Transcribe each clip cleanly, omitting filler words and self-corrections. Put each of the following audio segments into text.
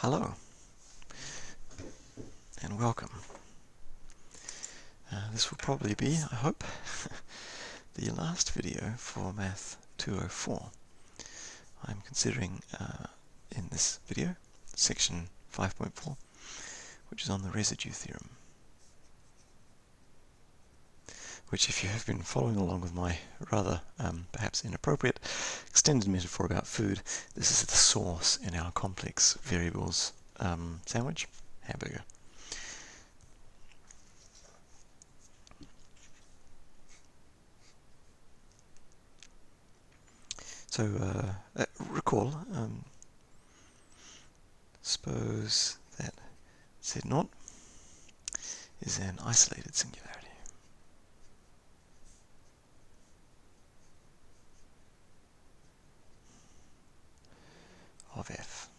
Hello and welcome. This will probably be, I hope, the last video for Math 204. I'm considering in this video section 5.4, which is on the residue theorem, which, if you have been following along with my rather perhaps inappropriate extended metaphor about food, this is the sauce in our complex variables sandwich, hamburger. So recall, suppose that Z0 is an isolated singularity. Of f.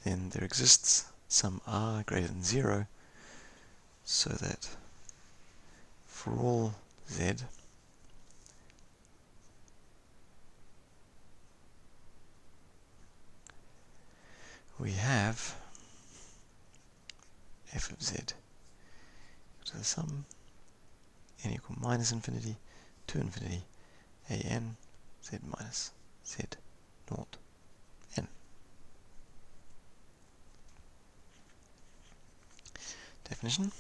Then there exists some r greater than 0, so that for all z we have f of z to the sum n equal minus infinity to infinity an z minus z naught n. Definition.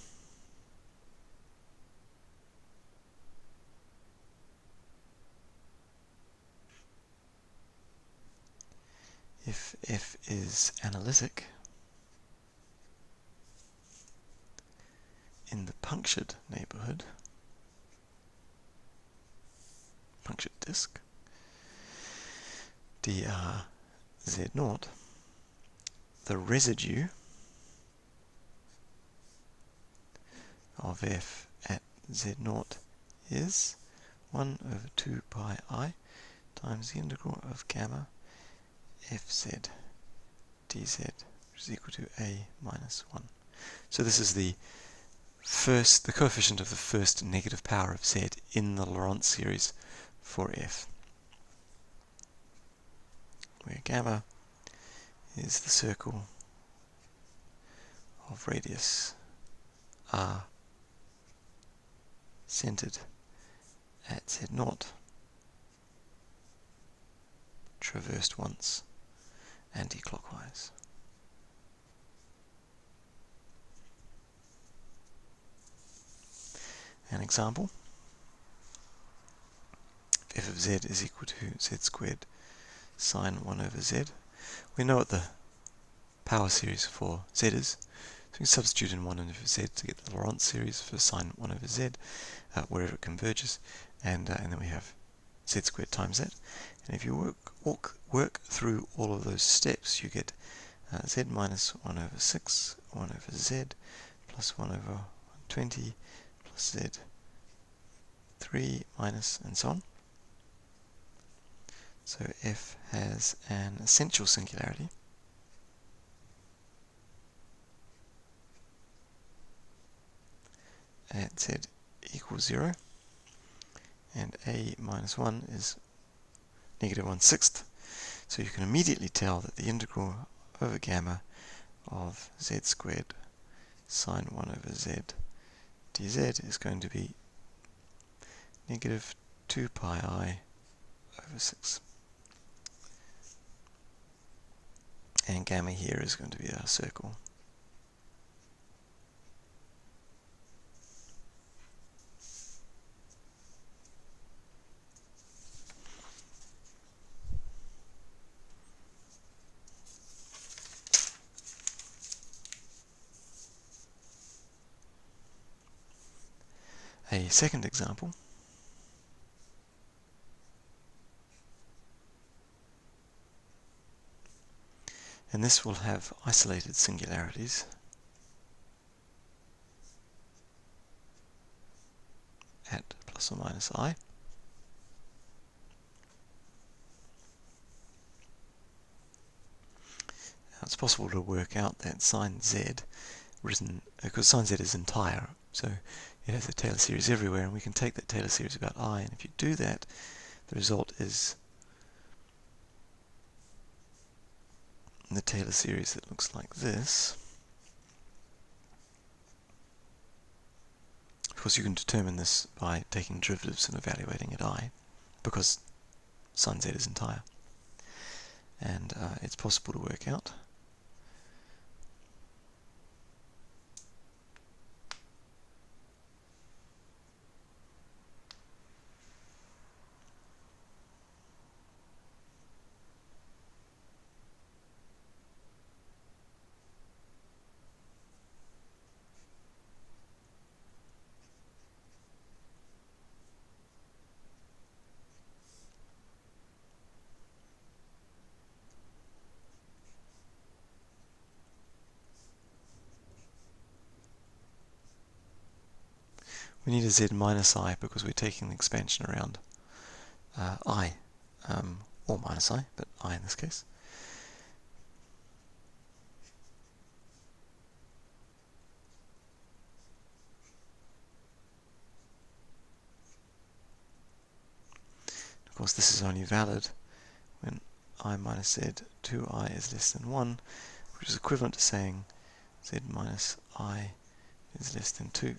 If f is analytic in the punctured neighborhood, punctured disk, dr z0, the residue of f at z0 is 1 over 2 pi I times the integral of gamma fz dz, which is equal to a minus 1. So this is the coefficient of the first negative power of z in the Laurent series for f, where gamma is the circle of radius r centered at z0, traversed once anti-clockwise. An example: if f of z is equal to z squared sine 1 over z. We know what the power series for z is, so we can substitute in 1 over z to get the Laurent series for sine 1 over z wherever it converges, and then we have z squared times that. And if you work through all of those steps, you get z minus 1 over 6, 1 over z, plus 1 over 120, plus z 3 minus, and so on. So f has an essential singularity at z equals 0, and a minus 1 is negative 1/6. So you can immediately tell that the integral over gamma of z squared sine 1 over z dz is going to be negative 2 pi I over 6. And gamma here is going to be our circle. A second example: and this will have isolated singularities at plus or minus I. Now it's possible to work out that sine z written, because sine z is entire, so it has a Taylor series everywhere, and we can take that Taylor series about I, and if you do that, the result is in the Taylor series that looks like this. Of course, you can determine this by taking derivatives and evaluating at I, because sine z is entire. And it's possible to work out. We need a z minus I because we're taking the expansion around I, or minus I, but I in this case. Of course, this is only valid when I minus z 2I is less than 1, which is equivalent to saying z minus I is less than 2.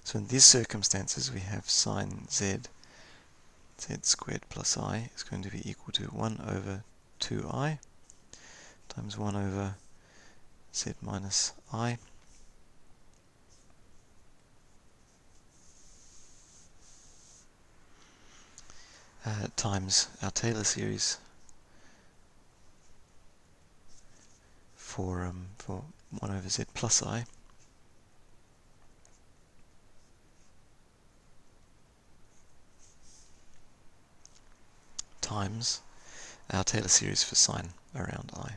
So in these circumstances, we have sine z squared plus I is going to be equal to 1 over 2I times 1 over z minus I times our Taylor series for 1 over z plus I times our Taylor series for sine around I.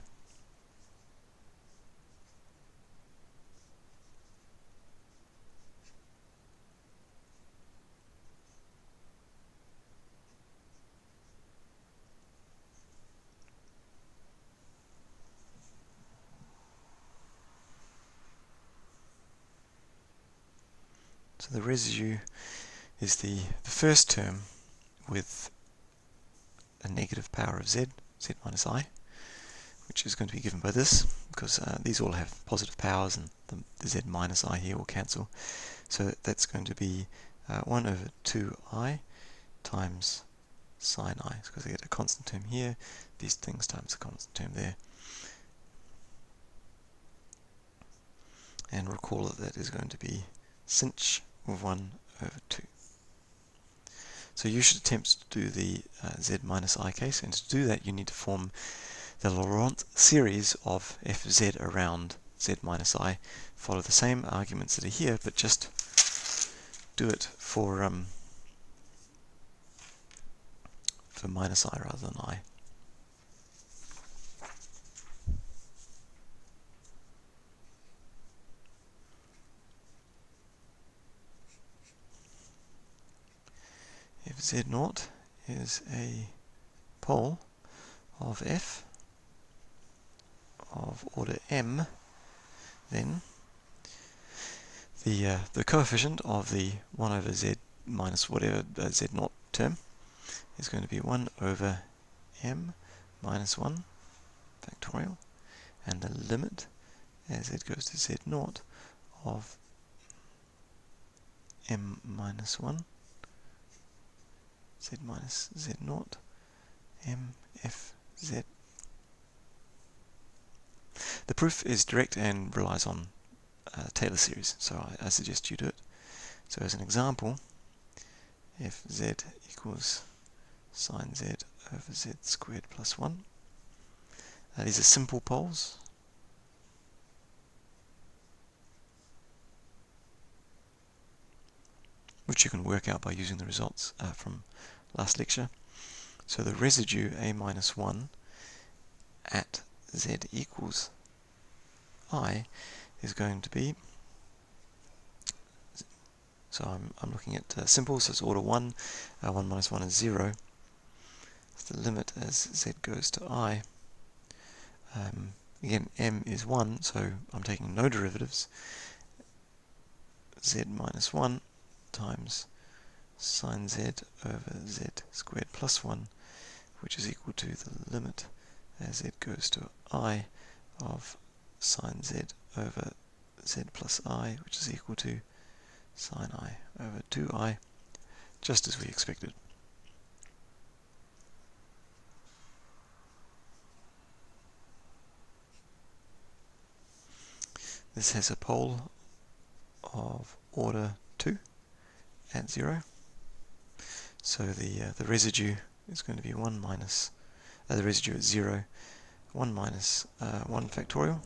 So the residue is the first term with a negative power of z minus I, which is going to be given by this, because these all have positive powers and the z minus I here will cancel. So that's going to be 1 over 2I times sine I, because I get a constant term here, these things times a constant term there. And recall that is going to be sinh of 1 over 2. So you should attempt to do the z minus I case, and to do that you need to form the Laurent series of fz around z minus I. Follow the same arguments that are here, but just do it for minus I rather than I. If z0 is a pole of f of order m, then the coefficient of the 1 over z minus whatever z0 term is going to be 1 over m minus 1 factorial, and the limit as it goes to z0 of m minus 1 z minus z0 m f z. The proof is direct and relies on Taylor series, so I suggest you do it. So as an example, if z equals sine z over z squared plus 1, these are simple poles. Which you can work out by using the results from last lecture. So the residue a minus 1 at z equals I is going to be, so I'm looking at simple, so it's order 1, 1 minus 1 is 0. It's the limit as z goes to I. Again, m is 1, so I'm taking no derivatives. Z minus 1 times sine z over z squared plus 1, which is equal to the limit as z goes to I of sine z over z plus I, which is equal to sine I over 2I, just as we expected. This has a pole of order 2 at 0, so the residue is going to be 1 minus, the residue at 0, 1 minus 1 factorial.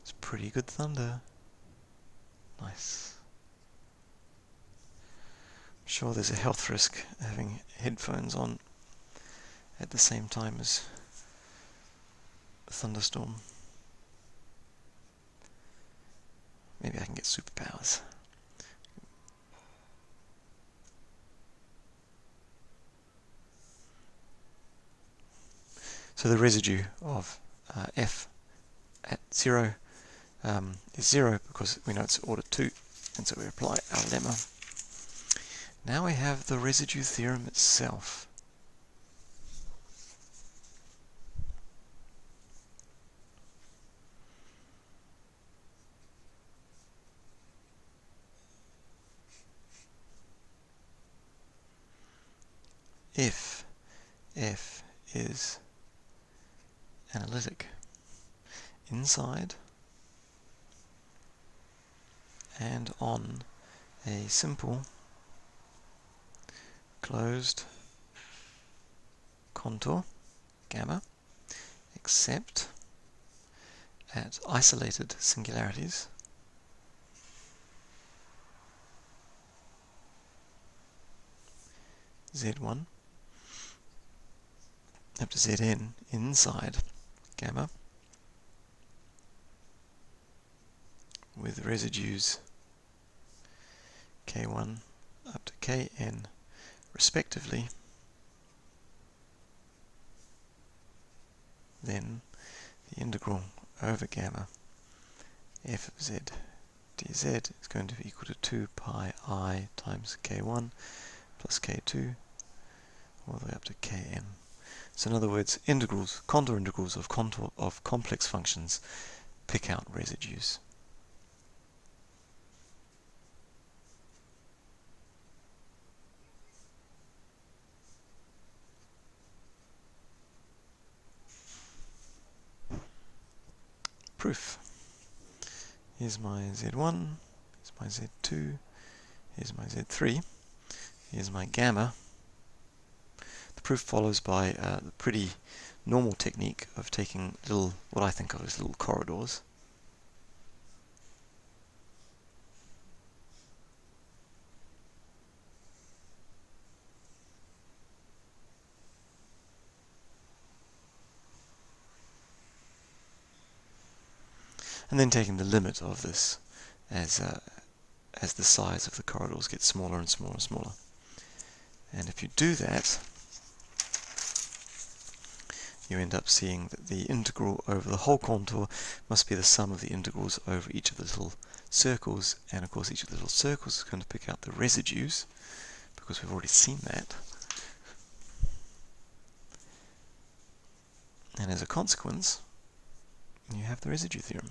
It's pretty good thunder. Nice. I'm sure there's a health risk having headphones on at the same time as a thunderstorm. Maybe I can get superpowers. So the residue of f at 0 is 0 because we know it's order 2, and so we apply our lemma. Now we have the residue theorem itself. If f is analytic inside and on a simple closed contour gamma, except at isolated singularities z1 up to zn inside gamma with residues k1 up to kn respectively, then the integral over gamma f of z dz is going to be equal to 2 pi I times k1 plus k2 all the way up to kn. So in other words, integrals, contour integrals of complex functions pick out residues. Proof. Here's my z1, here's my z2, here's my z3, here's my gamma. The proof follows by the pretty normal technique of taking little, what I think of as little corridors, and then taking the limit of this as the size of the corridors gets smaller and smaller and smaller. And if you do that, you end up seeing that the integral over the whole contour must be the sum of the integrals over each of the little circles, and of course each of the little circles is going to pick out the residues, because we've already seen that. And as a consequence, you have the residue theorem.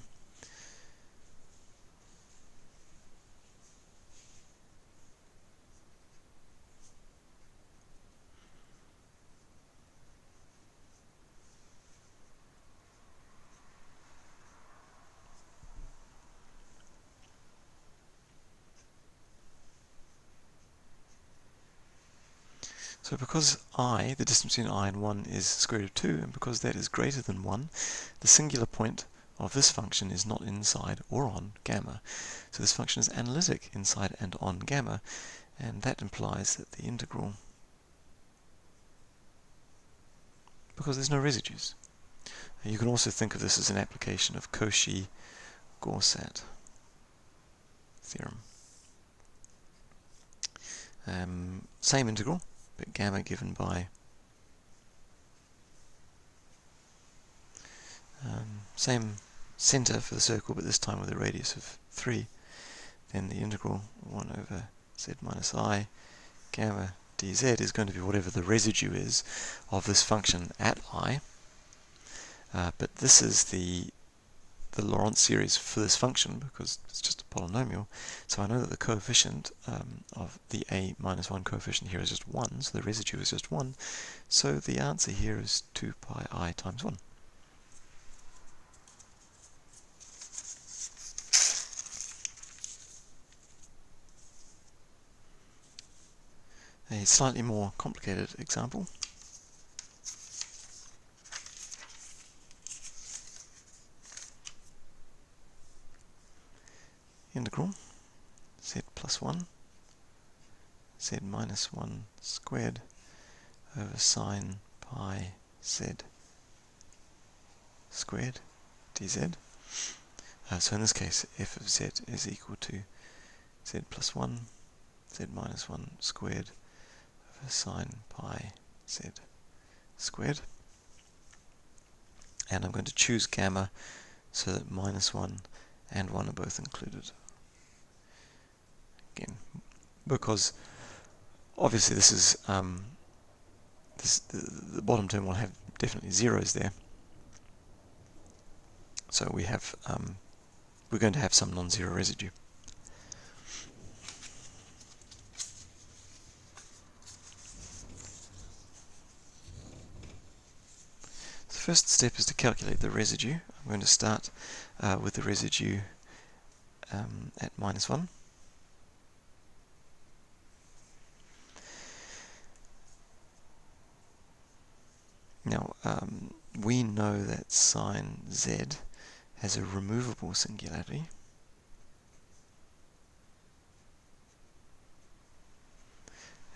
So because I, the distance between I and 1 is square root of 2, and because that is greater than 1, the singular point of this function is not inside or on gamma. So this function is analytic inside and on gamma, and that implies that the integral, because there's no residues. You can also think of this as an application of Cauchy-Gaussat theorem. Same integral, but gamma given by same center for the circle, but this time with a radius of 3. Then the integral 1 over z minus I gamma dz is going to be whatever the residue is of this function at I, but this is the Laurent series for this function because it's just a polynomial. So I know that the coefficient of the a minus 1 coefficient here is just 1, so the residue is just 1. So the answer here is 2 pi I times 1. A slightly more complicated example. Integral z plus 1, z minus 1 squared over sine pi z squared dz. So in this case, f of z is equal to z plus 1, z minus 1 squared over sine pi z squared. And I'm going to choose gamma so that minus 1 and 1 are both included. Again, because obviously this is the bottom term will have definitely zeros there. So we have we're going to have some non-zero residue. The first step is to calculate the residue. I'm going to start with the residue at minus 1. Now, we know that sine z has a removable singularity.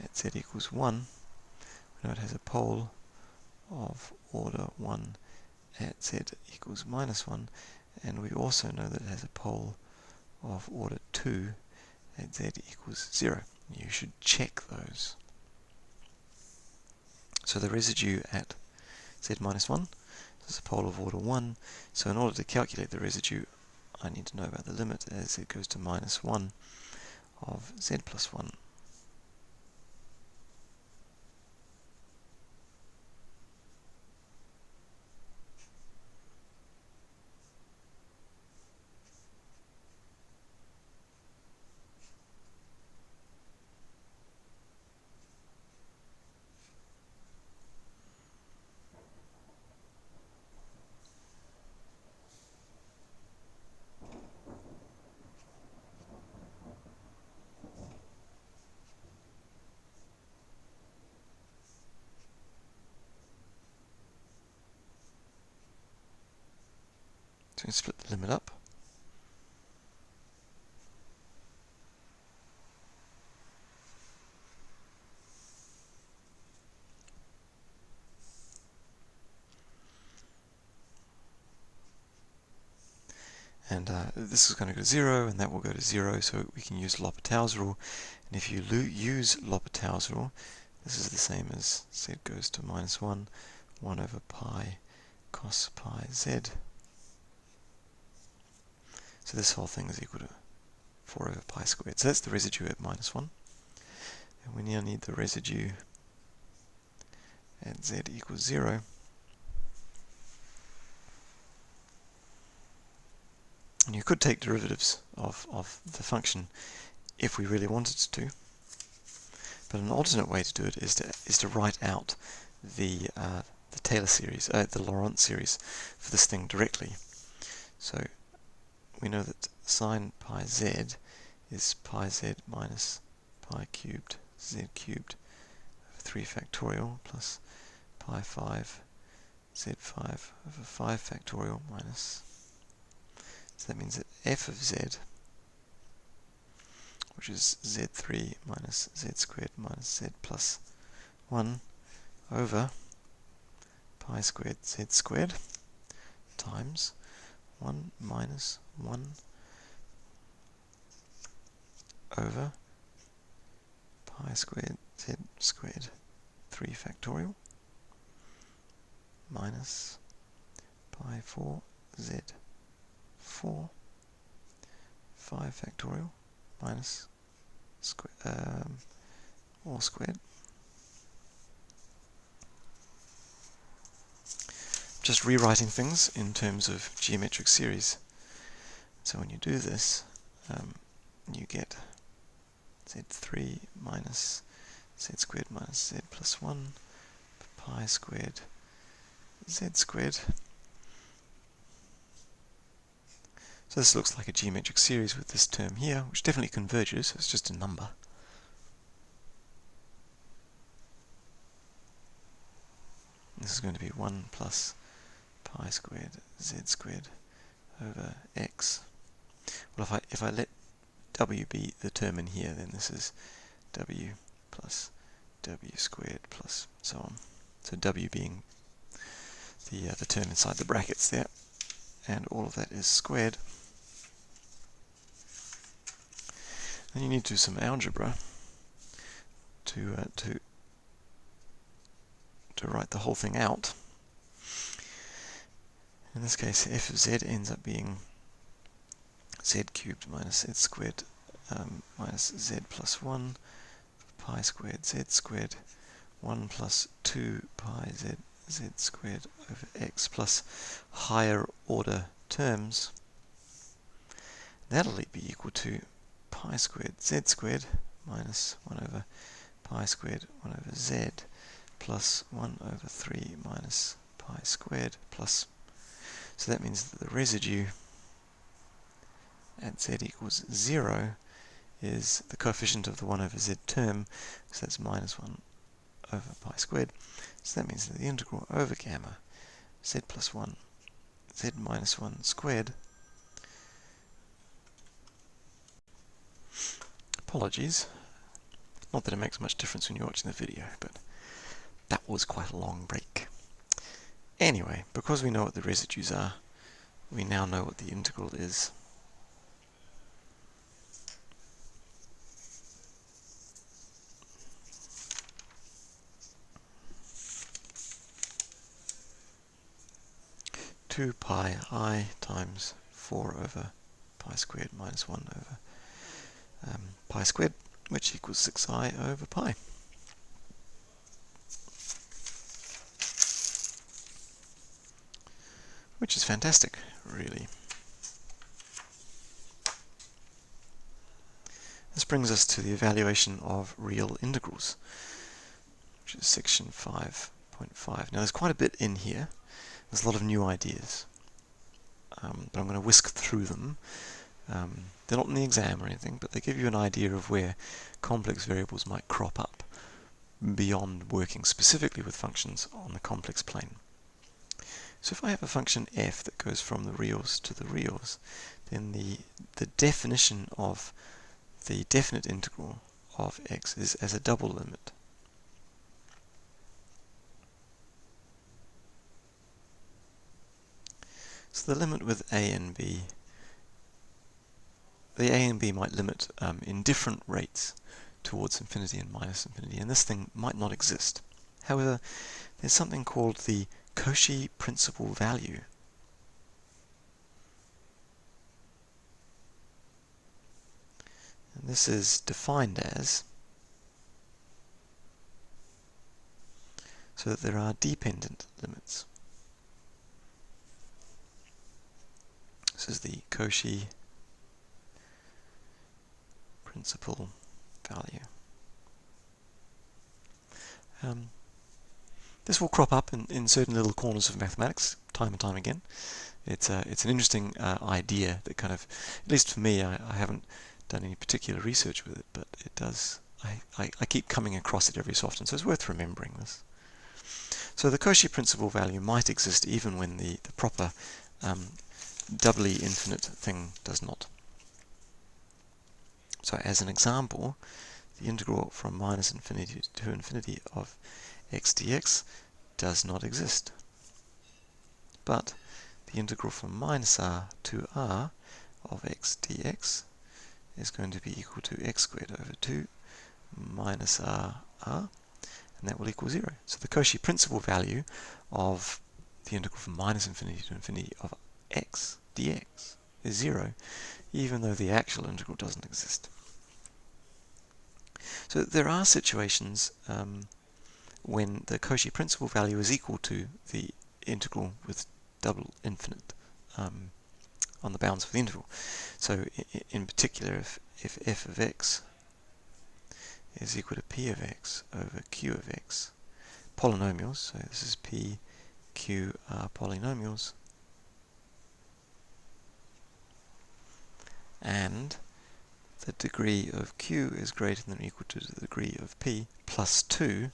At z equals 1, we know it has a pole of order 1 at z equals minus 1, and we also know that it has a pole of order 2 at z equals 0. You should check those. So the residue at z minus 1 is a pole of order 1, so in order to calculate the residue I need to know about the limit as it goes to minus 1 of z plus 1. So we split the limit up. And this is going to go to 0, and that will go to 0, so we can use L'Hopital's rule. And if you use L'Hopital's rule, this is the same as z goes to minus 1, 1 over pi cos pi z. So this whole thing is equal to 4 over pi squared. So that's the residue at minus 1. And we now need the residue at z equals 0. And you could take derivatives of the function if we really wanted to. But an alternate way to do it is to write out the Taylor series, the Laurent series for this thing directly. So we know that sine pi z is pi z minus pi cubed z cubed over 3 factorial plus pi 5 z5 over 5 factorial minus. So that means that f of z, which is z3 minus z squared minus z plus 1 over pi squared z squared times 1 minus 1 over pi squared z squared 3 factorial minus pi 4 z 4 5 factorial minus all squared. just rewriting things in terms of geometric series. So when you do this, you get z3 minus z squared minus z plus 1 pi squared z squared. So this looks like a geometric series with this term here, which definitely converges, so it's just a number. This is going to be 1 plus pi squared z squared over x. Well, if I let w be the term in here, then this is w plus w squared plus so on. So w being the term inside the brackets there, and all of that is squared. Then you need to do some algebra to write the whole thing out. In this case, f of z ends up being z cubed minus z squared minus z plus 1 pi squared z squared 1 plus 2 pi z squared over x plus higher order terms. That'll be equal to pi squared z squared minus 1 over pi squared 1 over z plus 1 over 3 minus pi squared plus, so that means that the residue at z equals 0 is the coefficient of the 1 over z term, so that's minus 1 over pi squared. So that means that the integral over gamma z plus 1 z minus 1 squared, apologies, not that it makes much difference when you're watching the video, but that was quite a long break. Anyway, because we know what the residues are, we now know what the integral is. Two pi I times 4 over pi squared minus 1 over pi squared, which equals 6i over pi. Which is fantastic, really. This brings us to the evaluation of real integrals, which is section 5.5. Now there's quite a bit in here. There's a lot of new ideas, but I'm going to whisk through them. They're not in the exam or anything, but they give you an idea of where complex variables might crop up beyond working specifically with functions on the complex plane. So if I have a function f that goes from the reals to the reals, then the definition of the definite integral of x is as a double limit. So the limit with a and b, the a and b might limit in different rates towards infinity and minus infinity, and this thing might not exist. However, there's something called the Cauchy principal value. And this is defined as so that there are dependent limits. This is the Cauchy principal value. This will crop up in certain little corners of mathematics time and time again. It's an interesting idea that kind of, at least for me, I haven't done any particular research with it, but it does. I keep coming across it every so often, so it's worth remembering this. So the Cauchy principal value might exist even when the proper doubly infinite thing does not. So as an example, the integral from minus infinity to infinity of x dx does not exist. But the integral from minus r to r of x dx is going to be equal to x squared over 2 minus r, and that will equal 0. So the Cauchy principal value of the integral from minus infinity to infinity of x dx is 0, even though the actual integral doesn't exist. So there are situations when the Cauchy principal value is equal to the integral with double infinite on the bounds of the interval. So in particular, if f of x is equal to p of x over q of x, polynomials, so this is p, q are polynomials, and the degree of q is greater than or equal to the degree of p plus 2,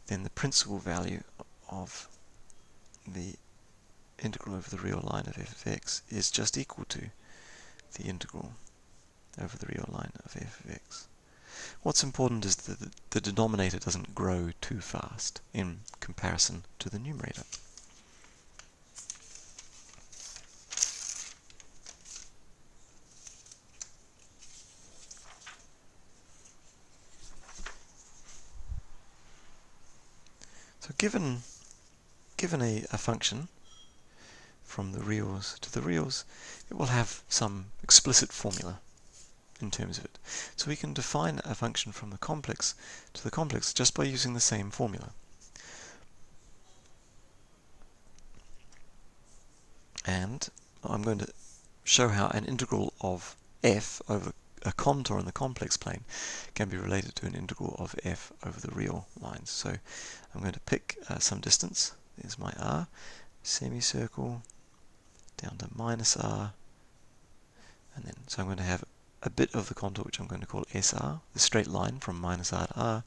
then the principal value of the integral over the real line of f of x is just equal to the integral over the real line of f of x. What's important is that the denominator doesn't grow too fast in comparison to the numerator. So given a function from the reals to the reals, it will have some explicit formula in terms of it. So we can define a function from the complex to the complex just by using the same formula. And I'm going to show how an integral of f over a contour in the complex plane can be related to an integral of f over the real lines. So I'm going to pick some distance. There's my r, semicircle, down to minus r, and then so I'm going to have a bit of the contour which I'm going to call SR, the straight line from minus r to r,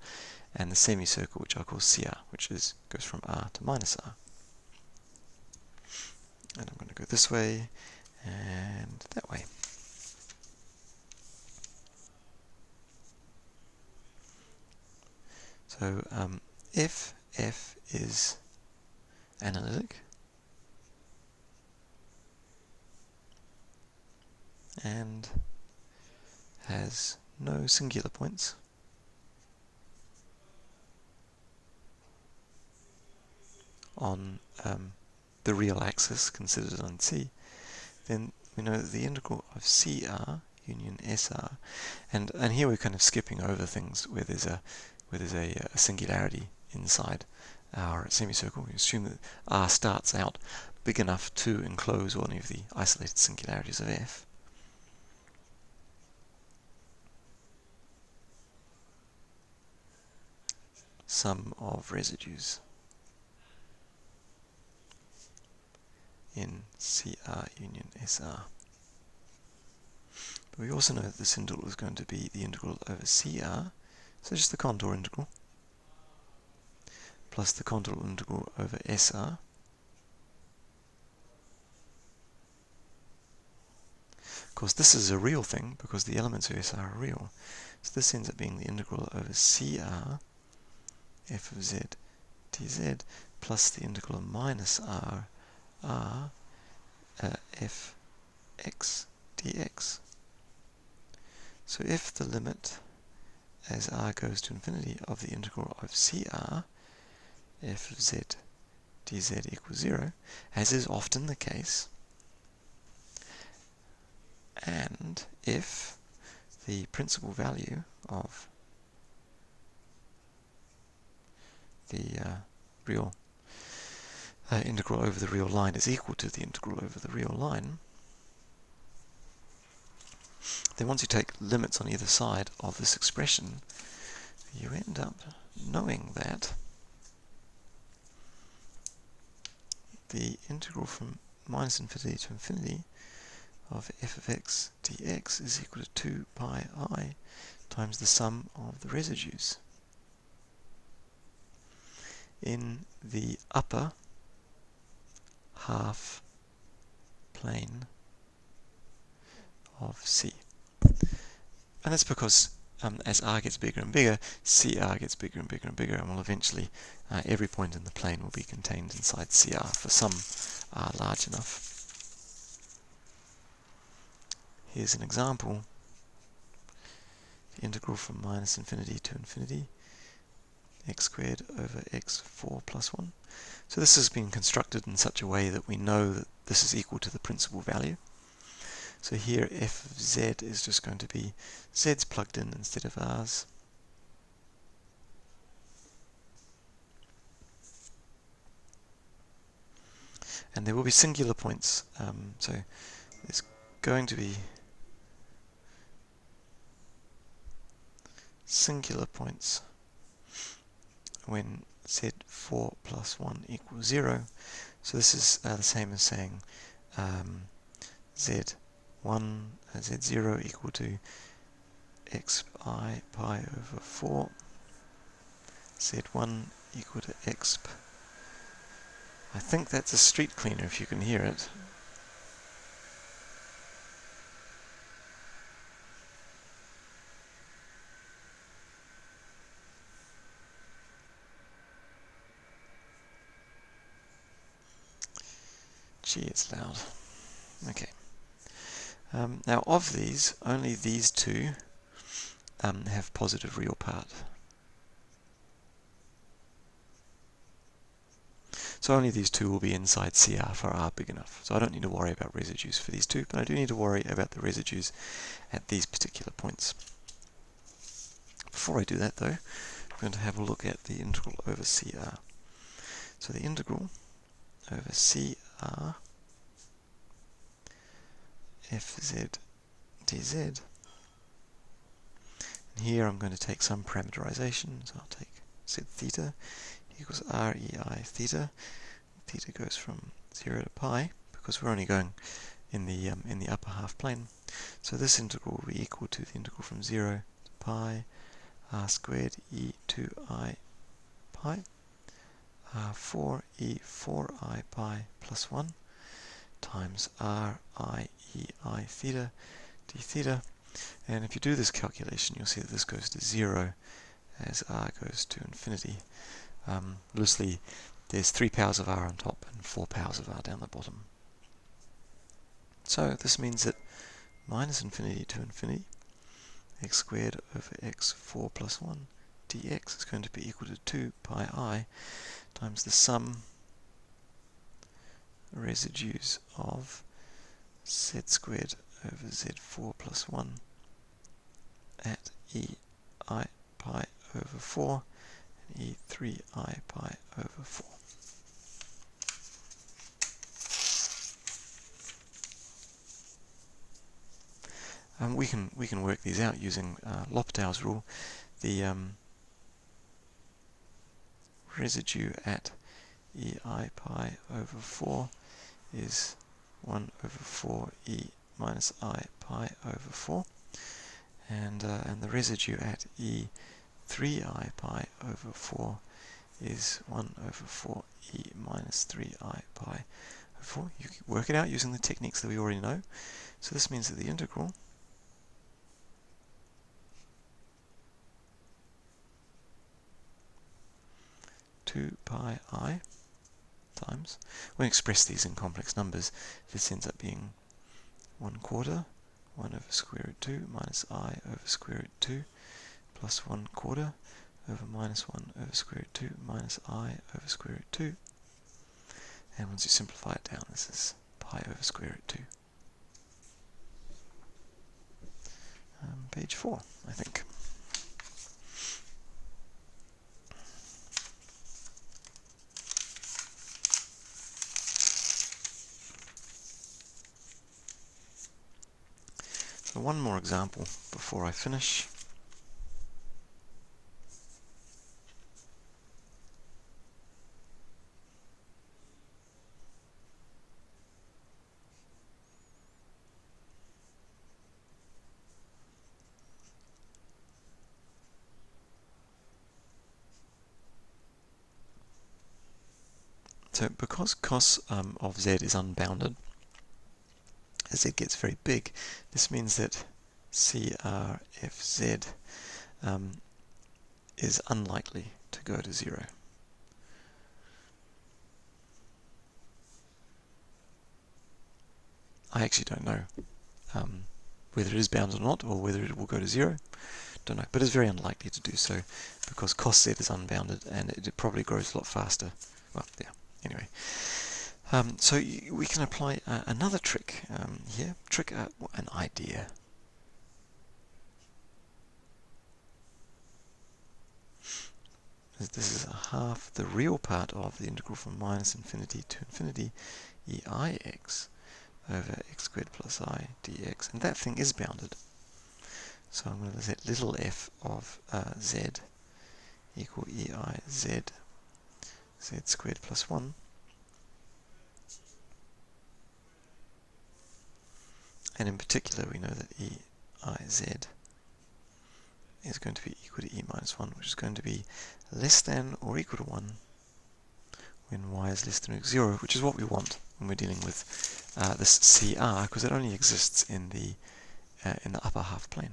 and the semicircle which I'll call CR, which goes from r to minus r. And I'm going to go this way and that way. So if f is analytic and has no singular points, on the real axis considered on C, then we know that the integral of CR union SR, and here we're kind of skipping over things where there's a singularity inside our semicircle. We assume that R starts out big enough to enclose any of the isolated singularities of F. Sum of residues in CR union SR. But we also know that this integral is going to be the integral over CR, so just the contour integral, plus the contour integral over SR, of course this is a real thing because the elements of SR are real, so this ends up being the integral over CR f of z dz plus the integral of minus r f x dx. So if the limit as r goes to infinity of the integral of CR f of z dz equals 0, as is often the case, and if the principal value of the real integral over the real line is equal to the integral over the real line, then once you take limits on either side of this expression, you end up knowing that the integral from minus infinity to infinity of f of x dx is equal to 2 pi I times the sum of the residues in the upper half plane of C. And that's because as r gets bigger and bigger, CR gets bigger and bigger and bigger, and will eventually, every point in the plane will be contained inside CR for some r large enough. Here's an example. The integral from minus infinity to infinity, x squared over x4 plus 1. So this has been constructed in such a way that we know that this is equal to the principal value. So here f of z is just going to be z's plugged in instead of r's. and there will be singular points. So there's going to be singular points when z4 plus 1 equals 0. So this is the same as saying z1, z0 equal to xi pi over 4, z1 equal to x. I think that's a street cleaner if you can hear it. Gee, it's loud. Okay. Now of these, only these two have positive real part. So only these two will be inside CR for R big enough. So I don't need to worry about residues for these two, but I do need to worry about the residues at these particular points. Before I do that though, I'm going to have a look at the integral over CR. So the integral over CR fz dz, and here I'm going to take some parameterization, so I'll take z theta equals rei theta. Theta goes from 0 to pi, because we're only going in the upper half plane. So this integral will be equal to the integral from 0 to pi r squared e 2i pi r4 e 4i pi plus 1 times r I e I theta d theta. And if you do this calculation, you'll see that this goes to 0 as r goes to infinity. Loosely, there's 3 powers of r on top and 4 powers of r down the bottom. So this means that minus infinity to infinity, x squared over x4 plus 1 dx is going to be equal to 2 pi I times the sum residues of z squared over z4 plus 1 at e I pi over 4 and e 3i pi over 4. We can work these out using L'Hopital's rule. The residue at ei pi over 4 is 1 over 4 e minus I pi over 4, and the residue at e 3i pi over 4 is 1 over 4 e minus 3i pi over 4. You can work it out using the techniques that we already know. So this means that the integral pi I times, when we express these in complex numbers, this ends up being 1/4, 1 over square root 2 minus I over square root 2 plus 1/4 over minus 1 over square root 2 minus I over square root 2. And once you simplify it down, this is pi over square root 2. Page 4, I think. So one more example before I finish. So because cos of z is unbounded, as z gets very big, this means that CRFZ is unlikely to go to 0. I actually don't know whether it is bounded or not, or whether it will go to 0. Don't know, but it's very unlikely to do so because cos z is unbounded and it probably grows a lot faster. Well, yeah, anyway. So we can apply another trick here. An idea. This is a half the real part of the integral from minus infinity to infinity eix over x squared plus I dx, and that thing is bounded. So I'm going to set little f of z equal eiz z squared plus 1. And in particular, we know that eiz is going to be equal to e minus 1, which is going to be less than or equal to 1 when y is less than or equal to 0, which is what we want when we're dealing with this CR, because it only exists in the upper half plane.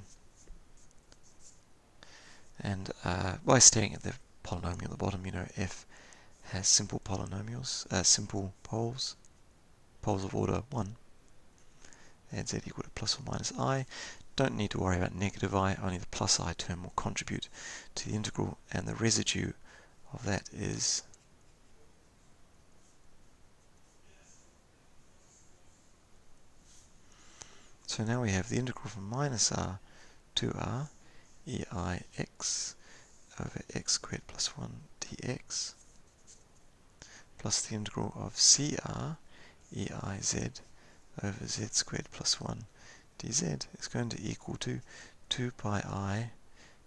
And by staring at the polynomial at the bottom, you know f has simple polynomials, simple poles of order 1, and z equal to plus or minus I. Don't need to worry about negative I, only the plus I term will contribute to the integral, and the residue of that is so now we have the integral from minus r to r eix over x squared plus 1 dx plus the integral of cr eiz over z squared plus 1 dz is going to equal to 2 pi I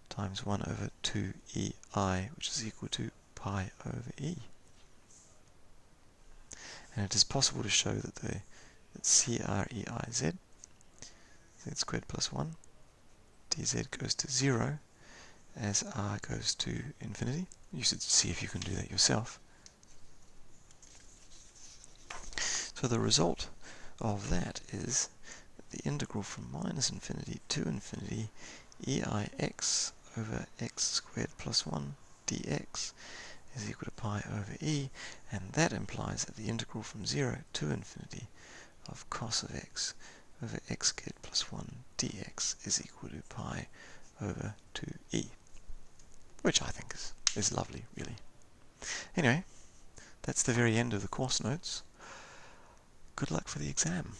times 1 over 2 ei, which is equal to pi over e. And it is possible to show that that CREIZ, z squared plus 1, dz goes to 0 as r goes to infinity. You should see if you can do that yourself. So the result of that is that the integral from minus infinity to infinity eix over x squared plus 1 dx is equal to pi over e, and that implies that the integral from 0 to infinity of cos of x over x squared plus 1 dx is equal to pi over 2e, which I think is lovely, really. Anyway, that's the very end of the course notes. Good luck for the exam.